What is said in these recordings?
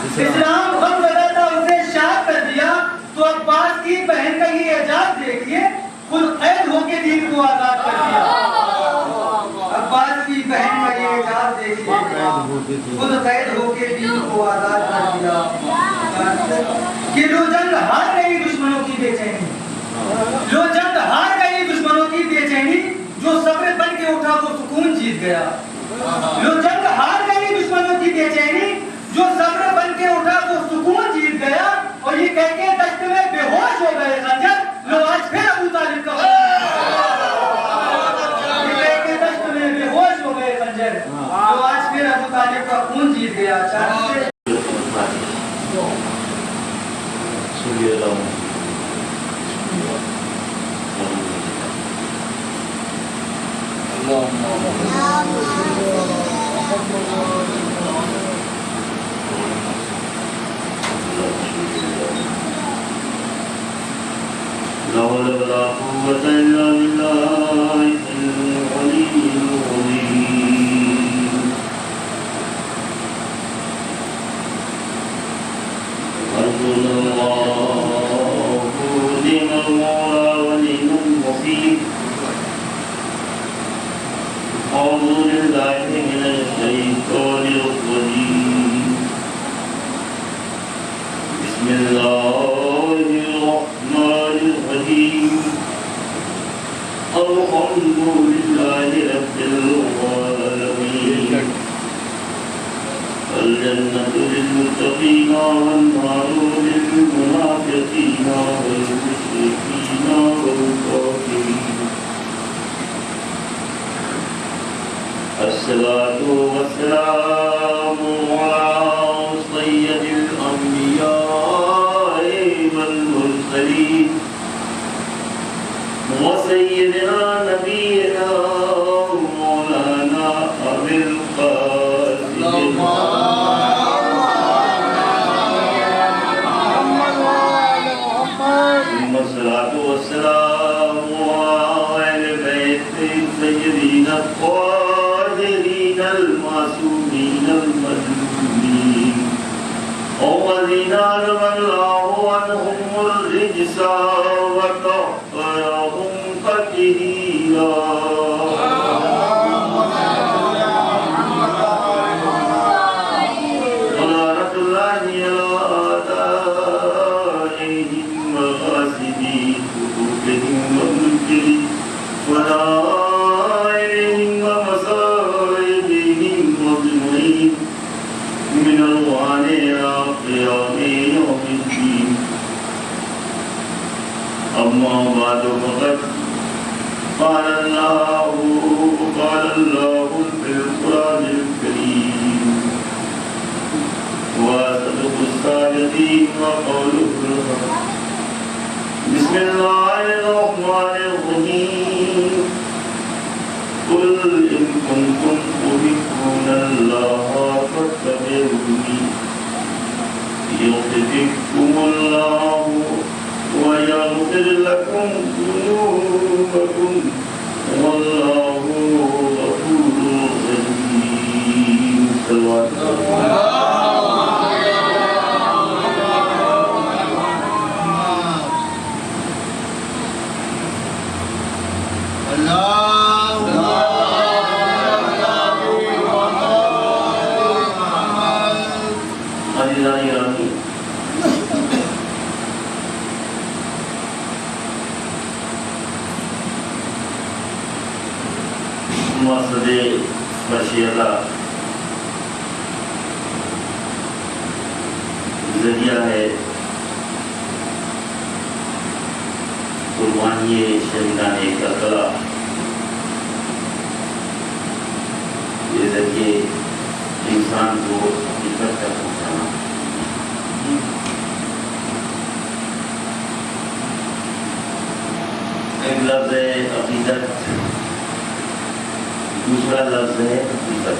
اسلام غم زدہ تھا، اسے شاد کر دیا. تو عباس کی بہن کا یہ اعجاز دیکھیے، خود قید ہو کے دین کو آزاد کر دیا. عباس کی بہن کا یہ اعجاز دیکھیے، خود قید ہو کے دین کو آزاد کر دیا. کہ جو جنگ ہار گئی دشمنوں کی بے چینی، جو جنگ ہار گئی دشمنوں کی بے چینی، جو صبر بن کے اٹھا وہ سکون جیت گیا. جو جنگ ہار گئی دشمنوں کی بے چینی، جو صبر بن کے اٹھا وہ سکون جیت گیا. اور یہ کہہ کے دشت میں بے ہوش ہو گئے خنجر، لو آج پھر ابو طالب کا یہ کہہ کے دشت میں بے ہوش ہو گئے خنجر، لو آج پھر ابو طالب کا خون جیت گیا. لا حول ولا قوة إلا بالله العلي العظيم. حسبنا الله ونعم المولى ونعم الوكيل. أعوذ بالله من الشيطان الرجيم. بسم الله الرحمن الرحيم. الحمد لله رب العالمين. الجنة للمتقين والنار للمنافقين والمشركين والكافرين. الصلاة والسلام على سيد الأنبياء والمرسلين وسيدنا نبينا مولانا أبي القاسم ثم الصلاة والسلام على أهل بيت سيدنا الطاهرين المعصومين المظلومين الذين علم الله عنهم الرجس وطهرهم تطهيرا. ولعنة الله على أعدائهم وغاسلين حقوقهم ومنكرين ونائلهم ومصائبهم مجمعين من الوان إلى قيام يوم الدين. أما بعد فقد قال الله في القرآن الكريم وصدق الصادقين وقوله الحق. بسم الله الرحمن الرحيم. قل إن كنتم تحبون الله فاتبعوني يغفركم الله ويغفر لكم ذنوبكم والله غفور رحيم. صلوات مقصد مشیعہ ذریعہ ہے قربانی شہیدان کربلا. یہ ذریعے انسان کو حقیقت تک پہنچانا. ایک لفظ ہے عقیدت، دوسرا لفظ ہے حقیقت.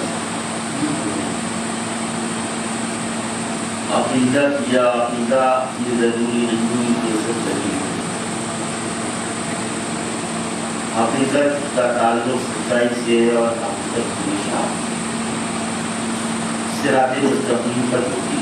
عقیدت یا عقیدہ یہ ضروری نہیں کہ سب صحیح ہے. حقیقت کا تعلق سچائی سے ہے اور حقیقت ہمیشہ صراط مستقیم پر ہوتی ہے.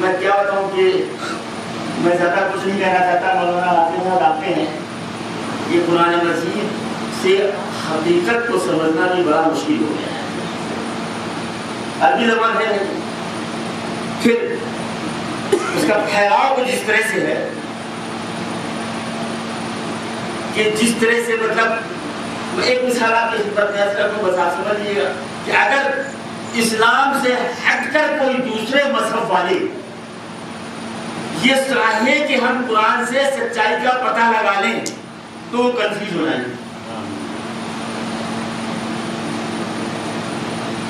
میں کیا بتاؤں کہ میں زیادہ کچھ نہیں کہنا چاہتا. مولانا حافظ صاحب آتے ہیں, یہ قرآن مجید سے حقیقت کو سمجھنا بھی بڑا مشکل ہو گیا ہے. عربی زبان ہے, پھر اس کا پھیلاؤ کچھ اس طرح سے ہے کہ جس طرح سے مطلب ایک مثال آپ کی خدمت میں عرض کروں, بس آپ سمجھ لیجیے گا کہ اگر اسلام سے ہٹ کر کوئی دوسرے مذہب والے یہ چاہے کہ ہم قرآن سے سچائی کا پتہ لگا لیں تو وہ کنفیوز ہو جائیں گے.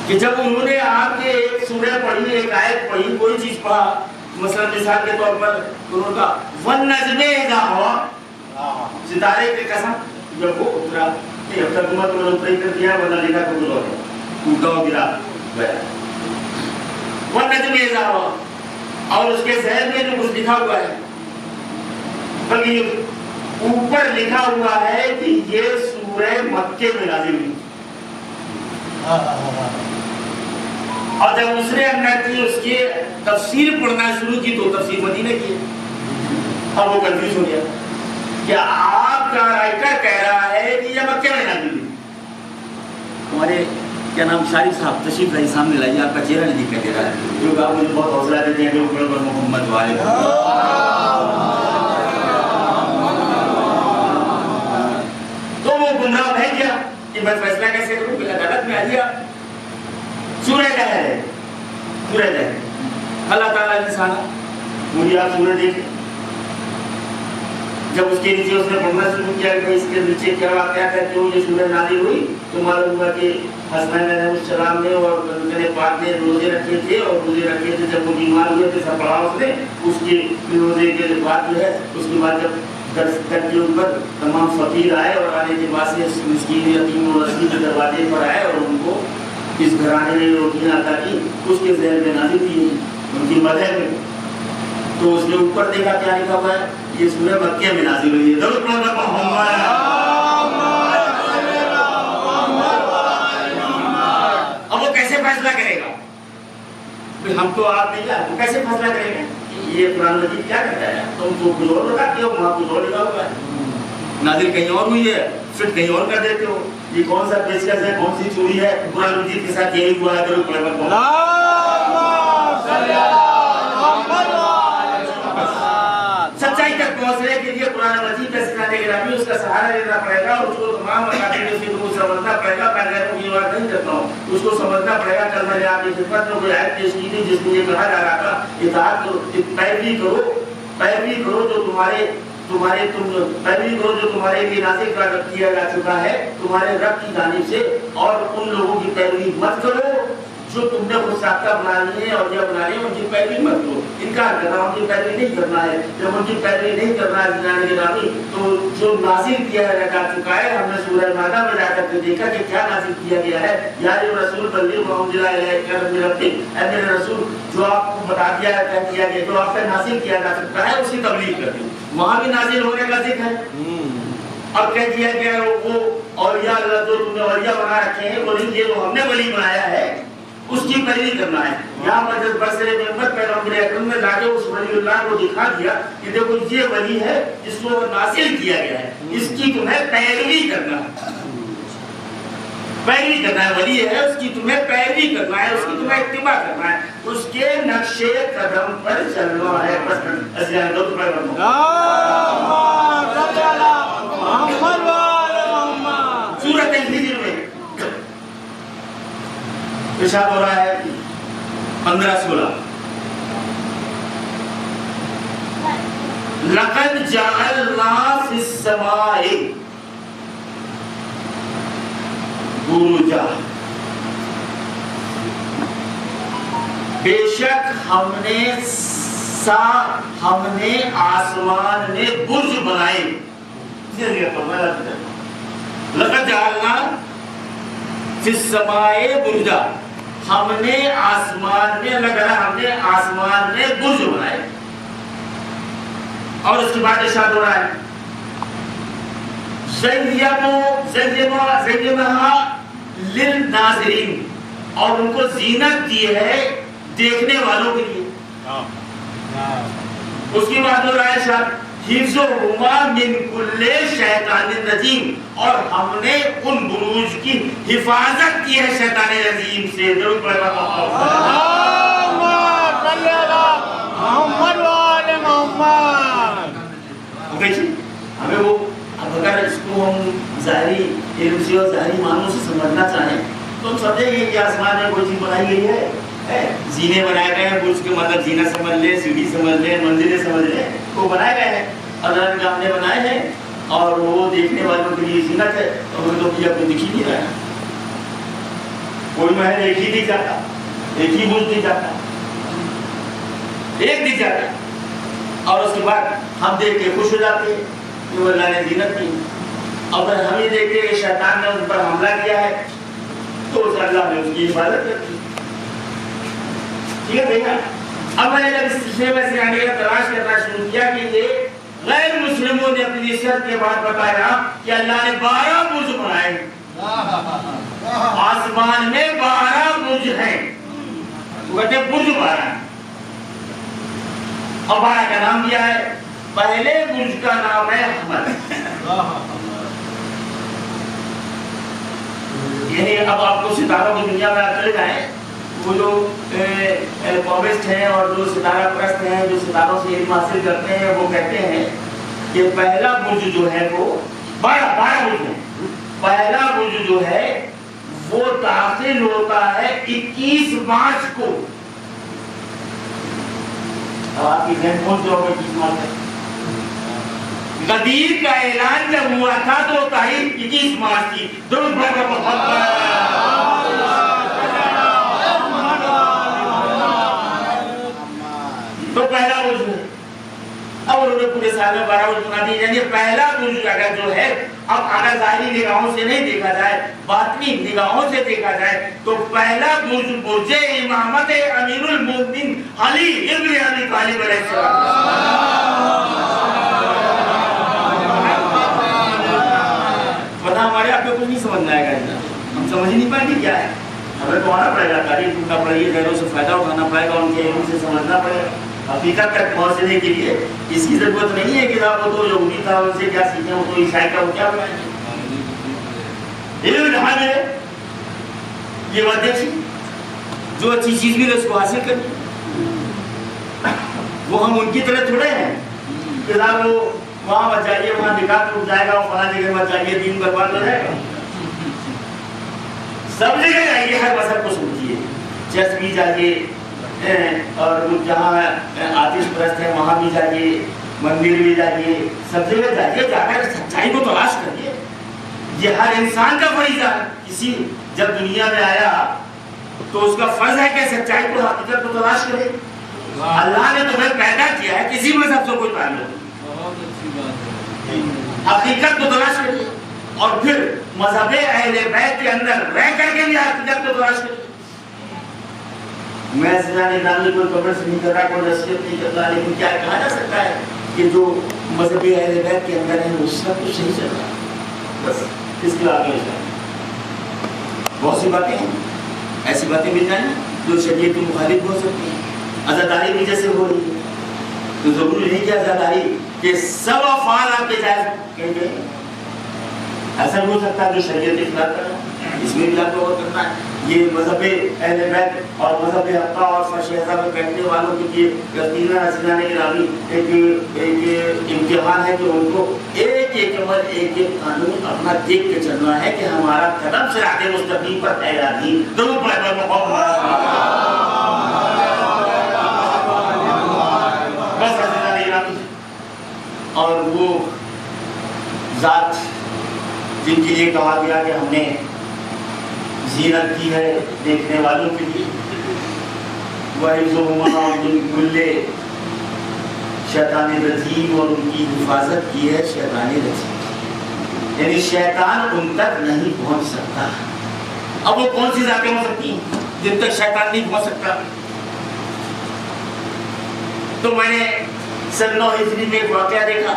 کہ جب انہوں نے آپ کے ایک سورہ پڑھی, ایک آیت پڑھی, کوئی چیز پڑھا, مثلا مثال کے طور پر انہوں کا وَالنَّجْمِ إِذَا هَوَىٰ, ستارے کی قسم, جب وہ اترا نہیں اب تک امت انہوں نے اتری کر دیا ورنہ لکھا کو گزر ہے ٹوٹا ہو گرا گیا. وَالنَّجْمِ إِذَا هَوَىٰ, اور اس کے ذہن میں جو کچھ لکھا ہوا ہے, بلکہ اوپر لکھا ہوا ہے کہ یہ سورہ مکے میں نازل ہوئی. اور جب اس نے اندر کی اس کی تفسیر پڑھنا شروع کی تو تفسیر مدینہ کی. اب وہ کنفیوز ہو گیا کہ آپ کا رائٹر کہہ رہا ہے کہ یہ مکے میں نازل ہوئی. ہمارے کیا نام شارف صاحب تشریف لائیے, سامنے لائیے, آپ کا چہرہ نہیں دکھائی دے رہا ہے, جو کہ آپ مجھے بہت حوصلہ دیتے ہیں کہ اوپر پر محمد والے. تو وہ گمراہ بھیج گیا کہ میں فیصلہ کیسے کروں, کہ عدالت میں آ گیا. سورہ کہہ ہے, سورہ کہہ ہے, اللہ تعالیٰ نے سانا مجھے آپ سورہ دیکھیں. جب اس کے نیچے اس نے پڑھنا شروع کیا کہ اس کے نیچے کیا واقعہ ہے کہ وہ یہ سورہ نازل ہوئی تو معلوم ہوا کہ حسنین علیہ السلام نے اور نبی پاک نے روزے رکھے تھے, اور روزے رکھے تھے جب وہ بیمار ہوئے تھے سب پڑھا اس نے. اس کے روزے کے بعد جو ہے اس کے بعد جب در کے اوپر تمام فقیر آئے اور آنے کے بعد سے مسکین یتیم اور اسیر کے دروازے پر آئے اور ان کو اس گھرانے نے روٹیاں عطا کی, اس کے ذہن میں نازل کی ان کی مدد میں. تو اس نے اوپر دیکھا کیا لکھا ہوا ہے, یہ سورہ مکے میں نازل ہوئی ہے. درود پڑھو محمد. اب وہ کیسے فیصلہ کرے گا, ہم تو آپ نہیں جائے, وہ کیسے فیصلہ کرے گا یہ قرآن مجید کیا کہتا ہے. تم کو کچھ اور لگاتے ہو, وہاں کچھ اور لگا ہوا ہے, نازل کہیں اور ہوئی ہے, پھر کہیں اور کر دیتے ہو. یہ کون سا پیشکش ہے, کون سی چوری ہے, قرآن مجید کے ساتھ یہی ہوا ہے. درود پڑھو محمد. سچائی تک پہنچنے کے لیے قرآن مجید کا سکھانے کے لیے اس کا سہارا لینا پڑے گا, اس کو تمام مقاصد کو سمجھنا پڑے گا. میں یہ بات نہیں کرتا ہوں, اس کو سمجھنا پڑے گا. کل میں نے آپ کی خدمت میں کوئی آیت پیش کی تھی جس میں یہ کہا جا رہا تھا اطاعت کرو, پیروی کرو جو تمہارے لیے نازل کیا جا چکا ہے تمہارے رب کی جانب سے, اور ان لوگوں کی پیروی مت کرو جو تم نے خود ساختہ بنانی ہے اور یہ بنانی ہے, ان کی پیروی مت کرو. انکار کرنا, ان کی پیروی نہیں کرنا ہے. جب ان کی پیروی نہیں کرنا ہے جانے کے نامی, تو جو نازل کیا جا چکا ہے, ہم نے سورہ مائدہ میں جا کر کے دیکھا کہ کیا نازل کیا گیا ہے. یا رسول بلغ ما انزل الیک من ربک, اے میرے رسول جو آپ کو بتا دیا ہے, کہہ دیا گیا, جو آپ پر نازل کیا جا سکتا ہے اس کی تبلیغ کر دیں. وہاں بھی نازل ہونے کا ذکر ہے. اب کہہ دیا گیا وہ اولیاء اللہ جو تم نے اولیاء بنا رکھے ہیں, ولی یہ جو ہم نے ولی بنایا ہے اس کی پیروی کرنا ہے. یہاں پر جس برسر محمد پیغمبر اکرم نے لا کے اس ولی اللہ کو دکھا دیا کہ دیکھو یہ ولی ہے جس کو نازل کیا گیا ہے, اس کی تمہیں پیروی کرنا ہے. پیروی کرنا ہے, ولی ہے اس کی تمہیں پیروی کرنا ہے, اس کی تمہیں اتباع کرنا ہے, اس کے نقش قدم پر چلنا ہے. سورۃ الحجر میں ارشاد ہو رہا ہے 15-16 لقد جعلنا فی السماء بروجا, بے شک ہم نے آسمان میں برج بنائے. لقد جعلنا فی السماء بروجا, ہم نے آسمان میں آسمان میں برج بنائے. اور اس کے بعد ارشاد ہو رہا ہے زینہا للناظرین, اور ان کو زینت دی ہے دیکھنے والوں کے لیے. اس کے بعد ہو رہا ہے شاید حفظہما من کل شیطان رجیم، اور ہم نے ان بروج کی حفاظت کی ہے شیطان رجیم سے. ضرور پڑھیں محمد وآل محمد. ہمیں وہ اب اگر اس کو ہم ظاہری علم سے اور ظاہری معنوں سے سمجھنا چاہیں تو ہم سمجھیں گے کہ آسمان میں کوئی چیز بنائی گئی ہے، زینے بنائے گئے ہیں، برج کے مطلب زینہ سمجھ لیں، سیڑھی سمجھ لیں، منزلیں سمجھ لیں، وہ بنائے گئے ہیں، اللہ نے ہم نے بنائے ہیں، اور وہ دیکھنے والوں کے لیے زینت ہے. اور ہمیں تو کیا کوئی دکھ ہی نہیں رہا ہے، کوئی محل ایک ہی دکھ جاتا، ایک ہی برج دکھ جاتا، ایک دکھ جاتا، اور اس کے بعد ہم دیکھ کے خوش ہو جاتے ہیں کہ وہ اللہ نے زینت کی. اگر ہم یہ دیکھتے کہ شیطان نے ان پر حملہ کیا ہے تو اس اللہ نے اس کی حفاظت کرتی. ٹھیک ہے بھیا. اب میں نے جب اس سلسلے میں سے آنے کا تلاش کرنا شروع کیا کہ یہ غیر مسلموں نے اپنی ریسرچ کے بعد بتایا کہ اللہ نے 12 برج بنائے. آسمان میں 12 برج ہیں، وہ کہتے ہیں برج 12، اور 12 کا نام دیا ہے. پہلے برج کا نام ہے حمل. یعنی اب آپ کو ستاروں کی دنیا میں آپ چلے جائیں، وہ جو کومسٹ ہیں اور جو ستارہ پرست ہیں، جو ستاروں سے علم حاصل کرتے ہیں، وہ کہتے ہیں کہ پہلا برج جو ہے وہ 12 برج ہیں. پہلا برج جو ہے وہ داخل ہوتا ہے 21 مارچ کو. اب آپ کی ذہن پہنچ جاؤ گے 21 مارچ ہے. غدیر کا اعلان جب ہوا تھا تو تاریخ 21 مارچ تھی. درود پڑھ تو پہلا برج ہے. اب انہوں نے پورے سال میں 12 برج بنا دیے. یعنی پہلا برج اگر جو ہے اب اگر ظاہری نگاہوں سے نہیں دیکھا جائے، باطنی نگاہوں سے دیکھا جائے تو پہلا برج برج امامت امیر المومنین علی ابن ابی طالب علیہ السلام. پتہ ہمارے آپ کو کچھ نہیں سمجھنا آئے گا، ہم سمجھ نہیں پائیں گے کیا ہے. ہمیں تو آنا پڑے گا، تاریخ ڈھونڈنا پڑے گا، غیروں سے فائدہ اٹھانا پڑے گا، ان کے علم سے سمجھنا پڑے گا. حقیقت تک پہنچنے کے لیے اس کی ضرورت نہیں ہے کہ وہ تو یہودی تھا ان سے کیا سیکھیں، وہ تو عیسائی کا وہ کیا بنائیں گے. علم جہاں ہے یہ بات دیکھیے، جو اچھی چیز بھی اس کو حاصل کرنی. وہ ہم ان کی طرح تھوڑے ہیں کہ وہ وہاں مت جائیے، وہاں نکاح ٹوٹ جائے گا، وہ فلاں جگہ مت جائیے، دین برباد ہو جائے گا. سب جگہ جائیے، ہر مذہب کو سمجھیے، چرچ بھی جائیے، اور جہاں آتش پرست ہیں وہاں بھی جائیے، مندر بھی جائیے، سب جگہ جائیے، جا کر سچائی کو تلاش کریے. یہ ہر انسان کا فریضہ ہے. کسی جب دنیا میں آیا تو اس کا فرض ہے کہ سچائی کو، حقیقت کو تلاش کرے. اللہ نے تمہیں پیدا کیا ہے، کسی مذہب سے کوئی تعلق نہیں، حقیقت کو تلاش کریے. اور پھر مذہب اہل بیت کے اندر رہ کر کے بھی حقیقت کو تلاش کریے. میں سجانے نامی کوئی قبر سے نہیں کر رہا، کوئی نصیحت نہیں کر رہا، لیکن کیا کہا جا سکتا ہے کہ جو مذہب اہل بیت کے اندر ہے وہ سب کچھ صحیح چل رہا ہے. بس اس کے آگے بہت سی باتیں ہیں، ایسی باتیں مل جائیں جو شریعت کی مخالف ہو سکتی ہیں. عزاداری بھی جیسے ہو رہی ہے تو ضروری نہیں کہ عزاداری کہ سب افعال آپ کے جائز کہیں گے. ایسا نہیں ہو سکتا جو شریعت اختیار کر رہا ہے، اس میں بھی آپ کو غور کرنا ہے. یہ مذہب اہل بیت اور مذہب حقہ اور فرشیزہ میں بیٹھنے والوں کے لیے یقیناً حسینان گرامی ایک امتحان ہے کہ ان کو ایک ایک عمل، ایک ایک قانون اپنا دیکھ کے چلنا ہے کہ ہمارا قدم صراط مستقیم پر ہے یا نہیں. درود پڑھ بس حسینان گرامی. اور وہ ذات جن کے لیے کہا گیا کہ ہم نے زینت کی ہے دیکھنے والوں کے لیے، وَحِفْظُهُمَا مِنْ كُلِّ شیطان رجیم، اور ان کی حفاظت کی ہے شیطان رجیم. یعنی شیطان ان تک نہیں پہنچ سکتا. اب وہ کون سی ذاتیں ہو سکتی ہیں جن تک شیطان نہیں پہنچ سکتا؟ تو میں نے 9 ہجری میں ایک واقعہ دیکھا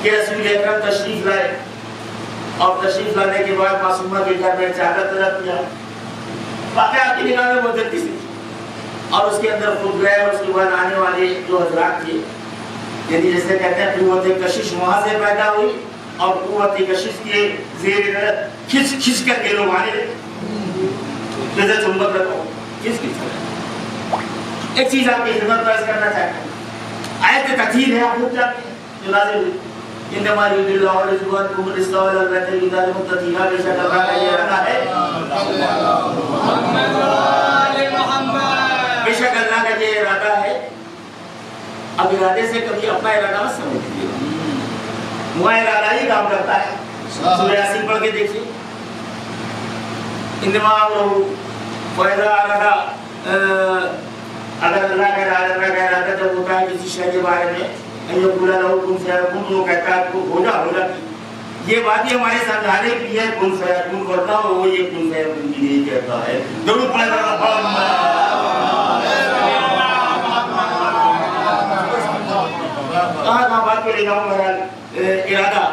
کہ رسول اکرم تشریف لائے، اور تشریف لانے کے بعد معصومہ کے گھر میں چادر طلب کیا. واقعہ آپ کی نگاہ میں بہت جلدی سے اور اس کے اندر خود گئے اور اس کے بعد آنے والے جو حضرات تھے یعنی جیسے کہتے ہیں قوت کشش وہاں سے پیدا ہوئی اور قوت کشش کے زیر کھچ کھچ کر کے لوگ آنے لگے جیسے چمبک رکھو کھچ کھچ کر ایک چیز آپ کی خدمت میں عرض کرنا چاہتا ہوں آیت تطہیر ہے آپ خود جانتے ہیں جو نازل ہوئی انما یرید اللہ ليجعلكم الاصلاح والبیت الحرام تطہیرا بے شک اللہ کا یہ ارادہ ہے بے شک اللہ کا یہ ارادہ ہے اب ارادے سے کبھی اپنا ارادہ مت سمجھ لیجیے وہاں ارادہ ہی کام کرتا ہے سورہ یاسین پڑھ کے دیکھیے انما فائدہ ارادہ اگر اللہ کا ارادہ جب ہوتا ہے کسی شے کے بارے میں یہ بولا لو کن فیکون وہ کہتا ہے کو ہو جا یہ بات ہی ہمارے سمجھانے کی ہے کن فیکون کرتا ہو وہ یہ کن فیکون کی نہیں کہتا ہے ضرور پڑھے کہاں بات کو لے جاؤں بہرحال ارادہ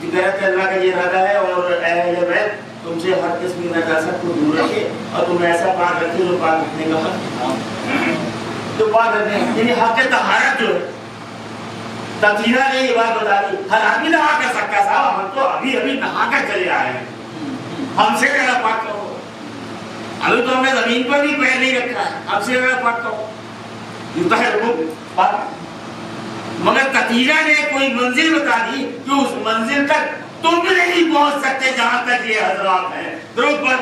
غیرت اللہ کا یہ ارادہ ہے اور اہل بیت تم سے ہر قسم کی نجاست کو دور رکھے اور تم ایسا پاک رکھے جو پاک رکھنے کا حق تو پاک رکھنے یعنی حق طہارت جو ہے تطہیرہ نے یہ بات بتا دی ہر آدمی نہا کر سکتا صاحب ہم تو ابھی نہا کر چلے آئے ہیں ہم سے کہنا پاک کرو ابھی تو ہم نے زمین پر بھی پیر نہیں رکھا ہے ہم سے کہنا پاک کرو یہ تو ہے پاک مگر تطہیرہ نے کوئی منزل بتا دی کہ اس منزل تک تم نہیں پہنچ سکتے جہاں تک یہ حضرات ہیں درود پر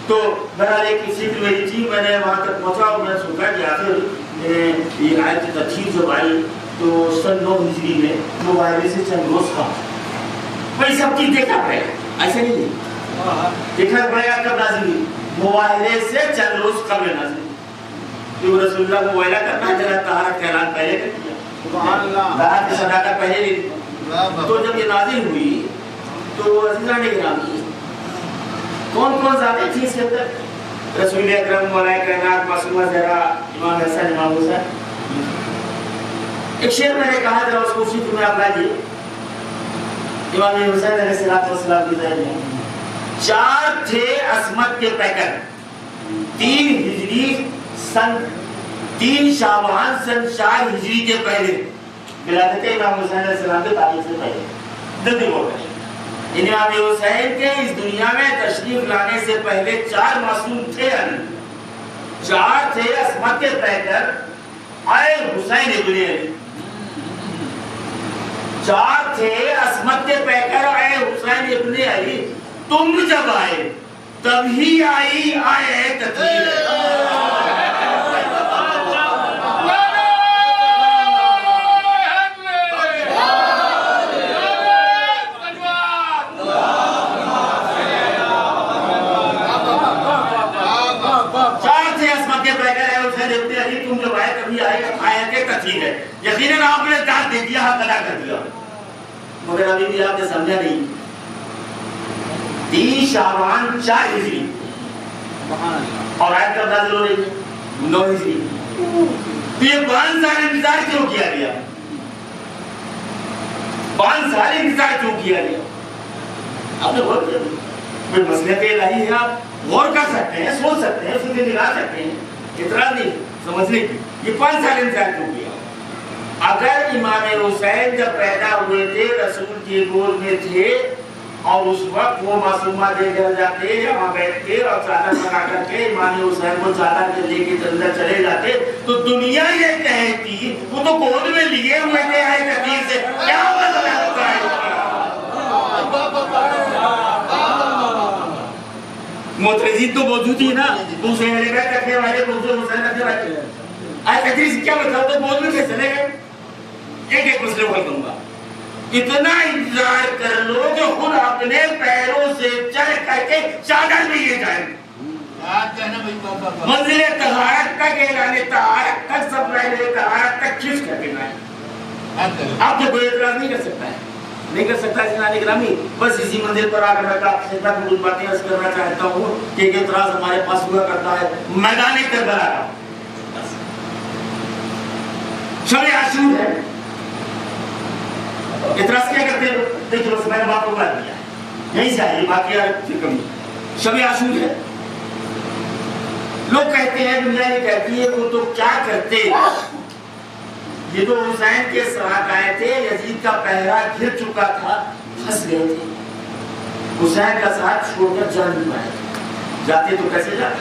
تو بہرحال ایک فکر میری تھی میں نے وہاں تک پہنچا اور میں نے سوچا کہ آخر یہ آیت تطہیر جب آئی تو سن 9 ہجری میں معاہدے سے چند روز تھا بھائی سب چیز دیکھنا پڑے گا ایسے نہیں دیکھنا پڑے گا کب نازل ہوئی معاہدے سے چند روز قبل نازل کہ رسول اللہ کو وعدہ کرنا ہے جناب طہارت کا اعلان پہلے کر دیا طہارت کی صداقت پہلے لے دی تو جب یہ نازل ہوئی تو عزیزان نے گرامی کون کون ذاتیں تھیں اس کے اندر رسول اکرم مولا کائنات معصومہ زہرا امام حسن امام حسین ایک شعر میں نے کہا ذرا اس کو فکر میں آپ لائیے امام حسین علیہ السلام کی ذہن میں 4 تھے عصمت کے پیکر 3 ہجری سن 3 شعبان سن 4 ہجری کے پہلے ولادت امام حسین علیہ السلام کے تاریخ سے پہلے جلدی بول رہے ہیں امام حسین کے اس دنیا میں تشریف لانے سے پہلے 4 معصوم تھے 4 تھے عصمت کے پیکر آئے حسین ابن علی 4 تھے عصمت کے پیکر آئے حسین ابن علی تم جب آئے تبھی آئے تطہیر تم جب آئے کبھی آیت تطہیر ہے یقیناً آپ نے داد دے دیا حق ادا کر دیا مگر ابھی بھی آپ نے سمجھا نہیں 3 شعبان 4 ہجری اور آیت کب نازل ہو رہی ہے 9 ہجری تو یہ 5 سال انتظار کیوں کیا گیا 5 سال انتظار کیوں کیا گیا آپ نے غور کیا کوئی مسئلہ الہی ہے آپ غور کر سکتے ہیں سوچ سکتے ہیں فکر نکال سکتے ہیں اعتراض نہیں سمجھنے کی یہ 5 سال انتظار کیوں کیا اگر امام حسین جب پیدا ہوئے تھے رسول کی گود میں تھے اور اس وقت وہ معصومہ دے کر جاتے یہاں بیٹھتے اور چادر بنا کر کے امام حسین کو چادر کے لے کے اندر چلے جاتے تو دنیا یہ کہتی وہ تو گود میں لیے ہوئے تھے آئے تطہیر سے کیا مسئلہ ہوتا ہے معترضین تو موجود ہی نا دوسرے اہل بیت رکھنے والے دوسرے حسین رکھنے والے آئے تطہیر سے کیا مطلب تو گود میں سے چلے گئے ایک مسئلے کو حل کروں گا اتنا انتظار کر لو جو خود اپنے پیروں سے چل کر کے چادر میں یہ جائیں منزل طہارت تک اعلان طہارت تک سپلائی طہارت تک کھینچ کر کے جائیں آپ تو کوئی اعتراض نہیں کر سکتا ہے نہیں کر سکتا جناب گرامی بس اسی منزل پر آ کر میں آپ سے خدمت میں کچھ باتیں عرض کرنا چاہتا ہوں کہ یہ اعتراض ہمارے پاس ہوا کرتا ہے میدان کربلا کا شب عاشور ہے اعتراض کیا کرتے ہیں دیکھو بس میں نے بات کو کر دیا یہیں سے آئی باقی پھر کبھی شب عاشور ہے. لوگ کہتے ہیں دنیا یہ کہتی ہے وہ تو کیا کرتے, یہ تو حسین کے ساتھ آئے تھے, یزید کا پہرا گر چکا تھا, پھنس گئے تھے, حسین کا ساتھ چھوڑ کر جا نہیں پائے, جاتے تو کیسے جاتے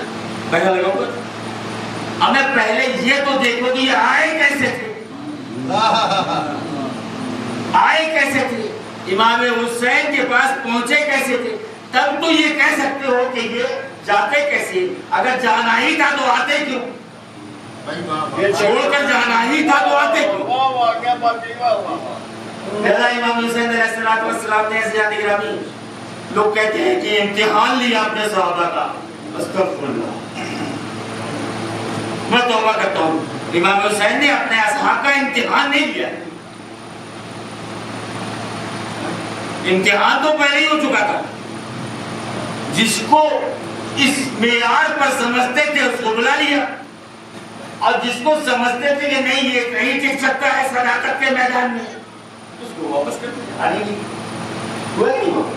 پہرا لگاؤ گا. ہمیں پہلے یہ تو دیکھو کہ یہ آئے کیسے تھے, آئے کیسے تھے, امام حسین کے پاس پہنچے کیسے تھے, تب تو یہ کہہ سکتے ہو کہ یہ جاتے کیسے. اگر جانا ہی تھا تو آتے کیوں, یہ چھوڑ کر جانا ہی تھا تو آتے کیوں. امام حسین علیہ السلام نے حضرات گرامی, لوگ کہتے ہیں کہ امتحان لیا اپنے صحابہ کا. استغفر اللہ, میں توبہ کرتا ہوں, امام حسین نے اپنے اصحاب کا امتحان نہیں لیا. امتحان تو پہلے ہی ہو چکا تھا. جس کو اس معیار پر سمجھتے تھے اس کو بلا لیا, اور جس کو سمجھتے تھے کہ نہیں یہ نہیں ٹک سکتا ہے صداقت کے میدان میں, اس کو واپس کر دیا. ہوئے نہیں ہو.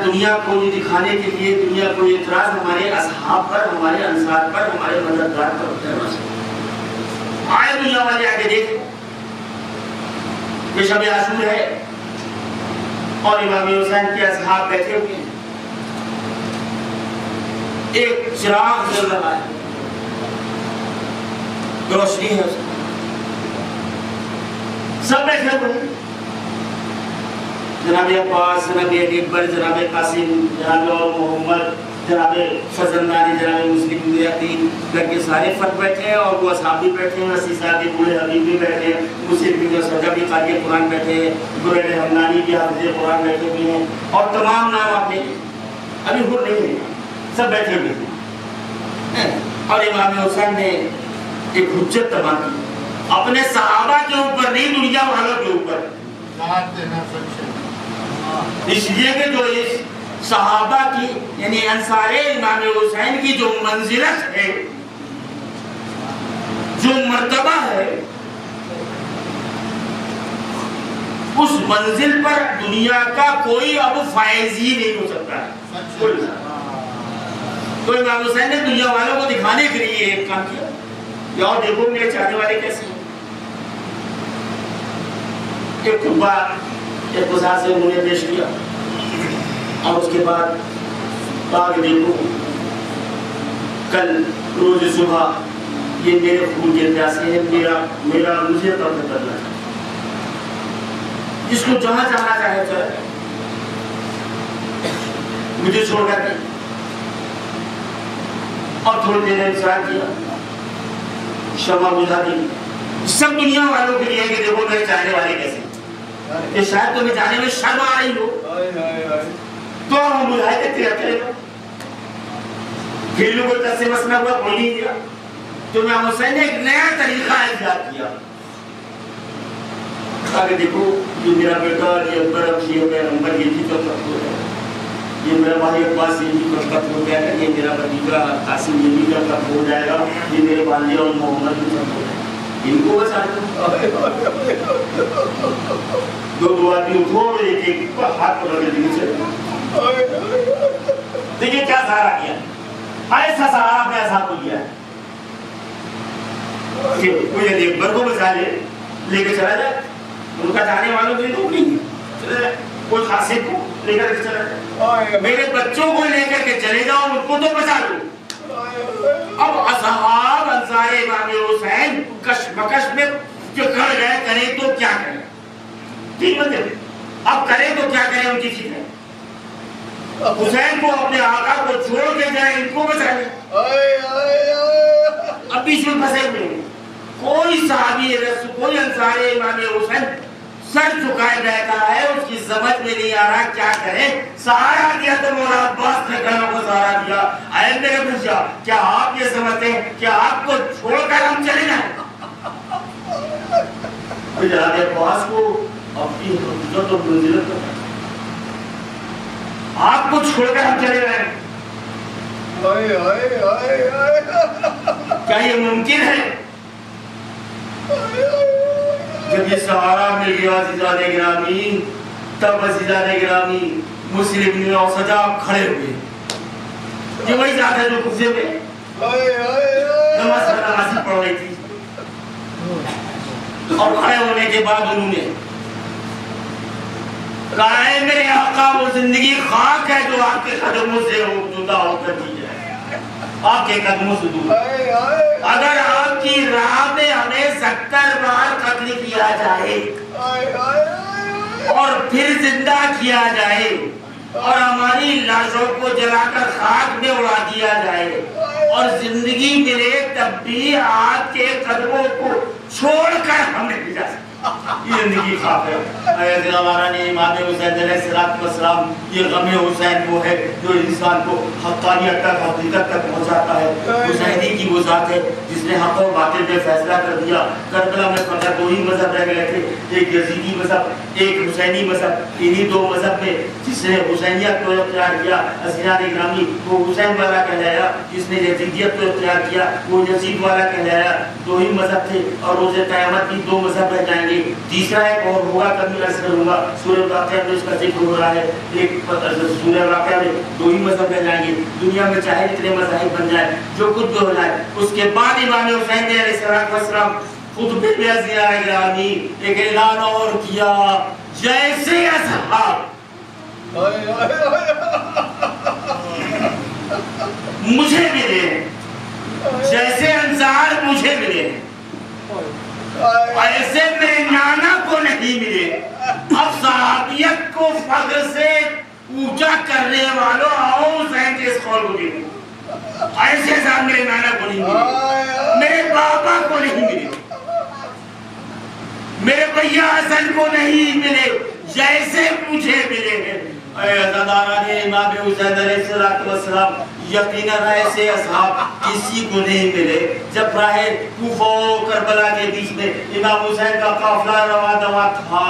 دنیا کو یہ دکھانے کے لیے, دنیا کو یہ اعتراض ہمارے اصحاب پر, ہمارے انصار پر, ہمارے مددگار پر ہوتا ہے. آئے دنیا والے آگے دیکھیں کہ شب عاشور ہے اور امام حسین کے اصحاب بیٹھے ہوئے ہیں, ایک چراغ جل رہا ہے, روشنی ہے, سب بیٹھے ہوئے ہیں. جناب عباس, جناب اکبر, جناب قاسم, جناب محمد, جناب فضلانی, جناب مسلم یقین کر کے سارے فرد بیٹھے ہیں, اور وہ اصحاب بھی بیٹھے ہیں, رسی صاحب بھی, بوڑھے حبیب بھی بیٹھے ہیں, مسلم بھی, سجا بھی قاری قرآن بیٹھے ہیں, برید حمدانی بھی حافظ قرآن بیٹھے ہوئے ہیں, اور تمام نام آپ نے ابھی ہو نہیں ہیں, سب بیٹھے ہوئے ہیں. اور امام حسین نے ایک حجت تباہ کی اپنے صحابہ کے اوپر نہیں, دنیا والوں کے اوپر. اس لیے کہ جو اس صحابہ کی یعنی انصار امام حسین کی جو منزلت ہے, جو مرتبہ ہے, اس منزل پر دنیا کا کوئی اب فائز ہی نہیں ہو سکتا ہے. تو امام حسین نے دنیا والوں کو دکھانے کے لیے ایک کام کیا, اور دیکھو میرے چاہنے والے کیسے ہیں. ایک خطبہ ایک وزار سے انہوں نے پیش کیا, اور اس کے بعد کہا کہ دیکھو کل روز صبح یہ میرے خون کے پیاسے ہیں, میرا مجھے قتل کرنا ہے, جس کو جہاں جانا چاہے چلے, مجھے چھوڑ کر کے. اور تھوڑی دیر انتظار کیا, شمع بجھا دی. سب دنیا والوں کے لیے کہ دیکھو میرے چاہنے والے کیسے, کہ شاید تمہیں جانے میں شرم آ رہی ہو, تو ہم بلائے دیتے رہتے ہیں. گھریلو کوئی تس سے مسئلہ ہوا, کوئی نہیں دیا, تو امام حسین نے ایک نیا طریقہ ایجاد کیا. کہا کہ دیکھو یہ میرا بیٹا, یہ اکبر اب یہ پیغمبر, یہ بھی تو ختم ہو جائے گا, یہ میرا بھائی عباس یہ بھی ختم ہو جائے گا, یہ میرا بھتیجا قاسم یہ بھی ختم ہو جائے گا, یہ میرے والد اور محمد بھی ختم ہو جائے گا. ان کو بس دو آدمی اٹھو, ایک ایک ہاتھ پکڑ کے دیکھیں چلے. دیکھیں کیا سہارا کیا, ایسا سہارا اپنے اصحاب کو دیا ہے کہ کوئی اکبر کو بچا لے کے چلا جائے, ان کا جانے والوں کے لیے تو نہیں چلا جائے, کوئی خاصے کو لے کر کے چلا جائے, میرے بچوں کو لے کر کے چلے جاؤ, ان کو تو بچا لو. اب اصحاب انصار امام حسین کشمکش میں جو کر گئے, کریں تو کیا کریں, تین بندے, اب کریں تو کیا کریں, ان کی فکر ہے. حسین کو اپنے آقا کو چھوڑ کے جائیں, ان کو بچا لیں. اب بیچ میں پھنسے ہوئے ہیں. کوئی صحابی کوئی انصار امام حسین سر چکائے بیٹھا ہے, اس کی سمجھ میں نہیں آ رہا کیا کرے. سہارا دیا تو مولا عباس نے کلمہ کو سہارا دیا. اے میرے بچہ, کیا آپ یہ سمجھتے ہیں کہ آپ کو چھوڑ کر ہم چلے جائیں؟ جناب عباس کو اپنی حقیقت اور منزلت کا آپ کو چھوڑ کر ہم چلے گئے. کیا یہ ممکن ہے؟ جب یہ سہارا مل گیا عزیزان گرامی، تب عزیزان گرامی مسلم نے اور سجا کھڑے ہوئے. یہ وہی ذات ہے جو کفے میں نماز پڑھ رہی تھی، اور کھڑے ہونے کے بعد انہوں نے کہا ہے میرے آقا وہ زندگی خاک ہے جو آپ کے قدموں سے جدا ہو کر دی جائے، آپ کے قدموں سے دور. اگر آپ کی راہ میں ہمیں 70 بار قتل کیا جائے اور پھر زندہ کیا جائے اور ہماری لاشوں کو جلا کر خاک میں اڑا دیا جائے اور زندگی ملے تب بھی آپ کے قدموں کو چھوڑ کر ہم نہیں جا سکتے. یہ زندگی خاک ہے. حضرت ہمارا نے امام حسین علیہ السلام، یہ غم حسین وہ ہے جو انسان کو حقانیت تک، حقیقت تک پہنچاتا ہے. حسینی کی وہ ذات ہے جس نے حق و باطل پہ فیصلہ کر دیا. کربلا میں فقط دو ہی مذہب رہ گئے تھے، ایک یزیدی مذہب، ایک حسینی مذہب. انہی دو مذہب میں جس نے حسینیت کو اختیار کیا عزیزان گرامی وہ حسین والا کہلایا، جس نے یزیدیت کو اختیار کیا وہ یزید والا کہلایا. دو ہی مذہب تھے اور روز قیامت بھی دو مذہب رہ جائیں گے. تیسرا ایک اور ہوگا، کبھی عرض کروں گا. سورہ واقعہ میں اس کا ذکر ہو رہا ہے. ایک سورہ واقعہ میں دو ہی مذہب رہ جائیں گے. دنیا میں چاہے جتنے مذاہب بن جائے، جو کچھ بھی ہو جائے، اس کے بعد امام حسین نے علیہ السلام خطبے میں عزیزان گرامی ایک اعلان اور کیا، جیسے اصحاب مجھے ملے، جیسے انصار مجھے ملے، ایسے میرے نانا کو نہیں ملے. اب صحابیت کو فخر سے اونچا کرنے والوں آؤ حسین کے اس قول کو دیکھو. ایسے صاحب میرے نانا کو نہیں ملے، میرے بابا کو نہیں ملے، میرے بھیا حسن کو نہیں ملے، جیسے مجھے ملے ہیں. اے عزاداران امام حسین علیہ السلام، یقیناً ایسے اصحاب کسی کو نہیں ملے. جب راہ کوفہ و کربلا کے بیچ میں امام حسین کا قافلہ رواں دواں تھا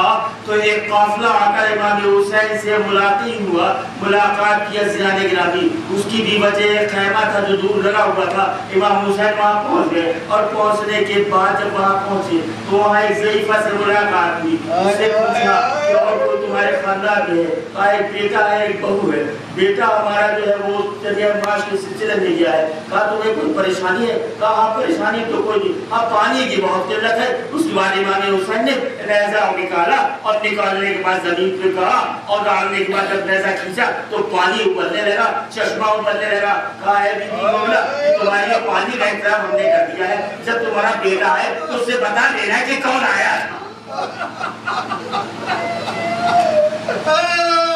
تو ایک قافلہ آ کر امام حسین سے ملاقات کیا عزیزان گرامی. اس کی بھی وجہ ایک خیمہ تھا جو دور لگا ہوا تھا. امام حسین وہاں پہنچ گئے اور پہنچنے کے بعد جب وہاں پہنچے تو وہاں ایک ضعیفہ سے ملاقات ہوئی. اس نے پوچھا کہ اور کوئی تمہارے خاندان میں ہے؟ کہا ایک بیٹا ہے، ایک بہو ہے. بیٹا ہمارا جو ہے وہ چلیے کے سلسلے میں گیا ہے. کہا تمہیں کوئی پریشانی ہے؟ کہا ہاں پریشانی تو کوئی نہیں، اب پانی کی بہت قلت ہے. اس کے بعد امام حسین نے نیزہ نکالا اور نکالنے کے بعد زمین پہ کہا اور ڈالنے کے بعد جب نیزہ کھینچا تو پانی ابلنے لگا، چشمہ ابلنے لگا. کہا ہے بی بی مولا تمہارے لیے پانی کا انتظام ہم نے کر دیا ہے، جب تمہارا بیٹا ہے تو اس سے بتا دینا کہ کون آیا ہے.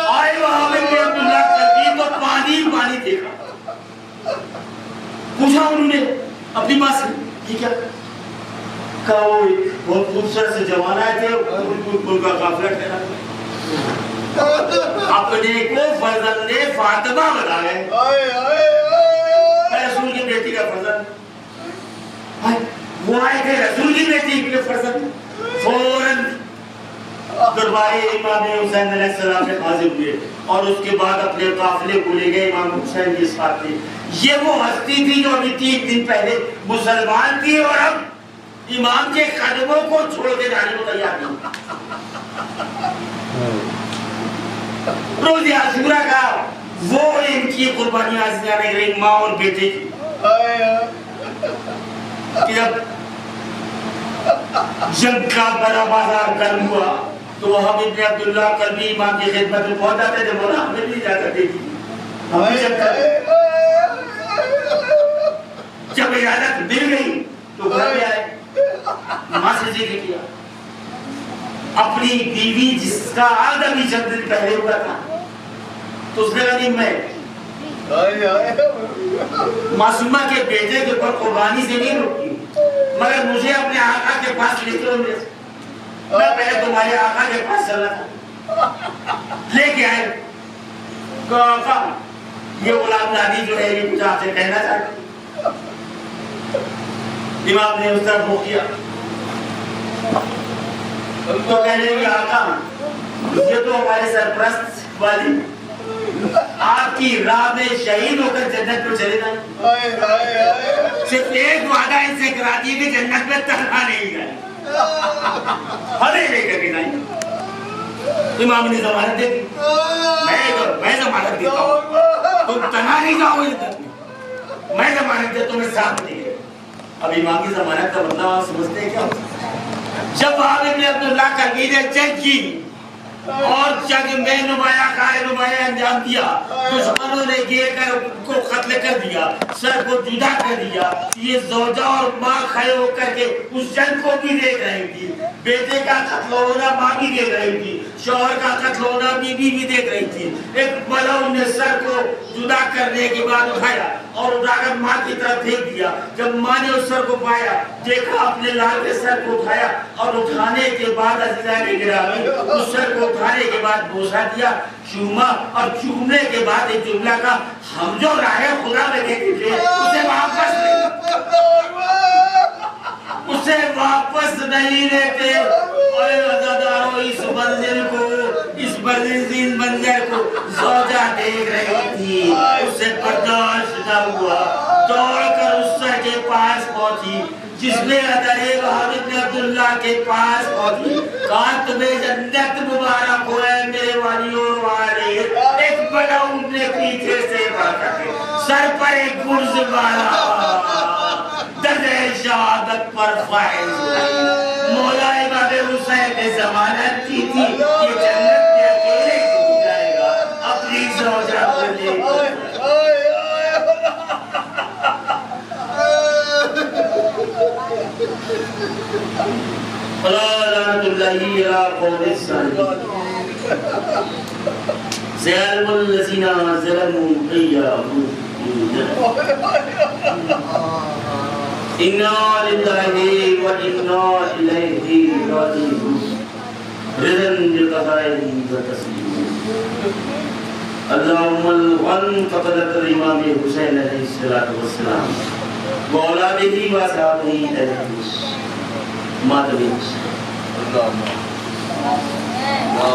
آئے وہاں میں عبداللہ کرتی تو پانی دیکھا. پوچھا انہوں نے اپنی ماں سے یہ کیا؟ کہا وہ بہت خوبصورت سے جوان آئے تھے، ان کا قافلہ ٹھہرا. اپنے کو فرزند فاطمہ بتا گئے، رسول کی بیٹی کا فرزند. وہ آئے تھے رسول کی بیٹی کے فرزند. فوراً دربار امام حسین علیہ السلام سے حاضر ہوئے اور اس کے بعد اپنے قافلے کو لے گئے امام حسین کے ساتھ تھے. یہ وہ ہستی تھی جو ابھی 3 دن پہلے مسلمان تھی اور اب امام کے قدموں کو چھوڑ کے جانے کو تیار تھی. روز عاشورہ کا وہ ان کی قربانیاں عزیزان گرامی ماں اور بیٹے کی کہ جب جنگ کا بڑا بازار گرم ہوا تو وہاں ابن عبداللہ قلبی امام کی خدمت میں پہنچ جاتے تھے. مولا ہمیں نہیں جا کرتے تھی، جب اجازت مل گئی تو گھر میں آئے، ماں سے ذکر کیا. اپنی بیوی جس کا عہد ابھی چند دن پہلے ہوا تھا تو اس نے کہا نہیں میں معصومہ کے بیٹے کے اوپر قربانی سے نہیں روکی، مگر مجھے اپنے آقا کے پاس لے کر میں پہلے تمہارے آقا کے پاس چلا تھا، لے کے آئے. آقا یہ غلام نبی جو ہے یہ کچھ آپ سے کہنا چاہتے. امام نے اس طرف رخ کیا. تو کہنے لگی آقا یہ تو ہمارے سرپرست والی آپ کی راہ میں شہید ہو کر جنت کو چلے جائیں. صرف ایک وعدہ ان سے کرا دیے کہ جنت میں تنہا نہیں جائیں, ہمیں لے کر کے جائیں. امام نے ضمانت دے دی, میں ضمانت دیتا ہوں, تم تنہا نہیں جاؤ گے جنت میں, میں ضمانت دے تمہیں ساتھ دیں گے. اب امام کی ضمانت کا مطلب آپ سمجھتے ہیں کیا؟ جب وہاں ابن عبداللہ کرگی نے جنگ کی اور جنگ میں نمایاں انجام دیا, دشمنوں نے گھیر کر کو قتل کر دیا, سر کو جدا کر دیا. یہ زوجہ اور ماں کھڑے ہو کر کے اس جنگ کو بھی دیکھ رہی تھی, بیٹے کا قتل ہونا ماں بھی دیکھ رہی تھی, شوہر کا قتل ہونا بیوی بھی دیکھ رہی تھی. ایک ملعون نے سر کو جدا کرنے کے بعد اٹھایا اور اٹھا کر ماں کی طرف پھینک دیا. جب ماں نے اس سر کو پایا, دیکھا اپنے لال کے سر کو اٹھایا اور اٹھانے کے بعد عزیزان گرامی اس سر کو اٹھانے کے بعد بوسا دیا, چوما, اور چومنے کے بعد ایک جملہ کا ہم جو راہ خدا میں دیکھتے تھے اسے واپس نہیں لیتے. اور عزاداروں اس منظر کو زوجہ دیکھ رہی تھی, اسے برداشت نہ ہوا, دوڑ کر اس سر کے پاس پہنچی جس میں وہاب ابن عبداللہ کے پاس پہنچی. کہا تمہیں جنت مبارک ہوئے میرے والیوں والے. ایک ملعون نے پیچھے سے پکڑ کے سر پر ایک گرز مارا, درد شہادت پر فائز ہوئی. مولا امام حسین نے ضمانت کی تھی کہ جنت میں اکیلے کیوں جائے گا, اپنی زوجہ کو لے کر. لعنت اللہ علی قوم الظالمین. ظالم الذین ظلموا ایاهم انا للہ و انا الیہ راجعون. رضا بالقضاء و تسلیم. اللهم الغن فقدت الامام حسین علیہ السلام واولاده و اصحابه اجمعین. ماتمی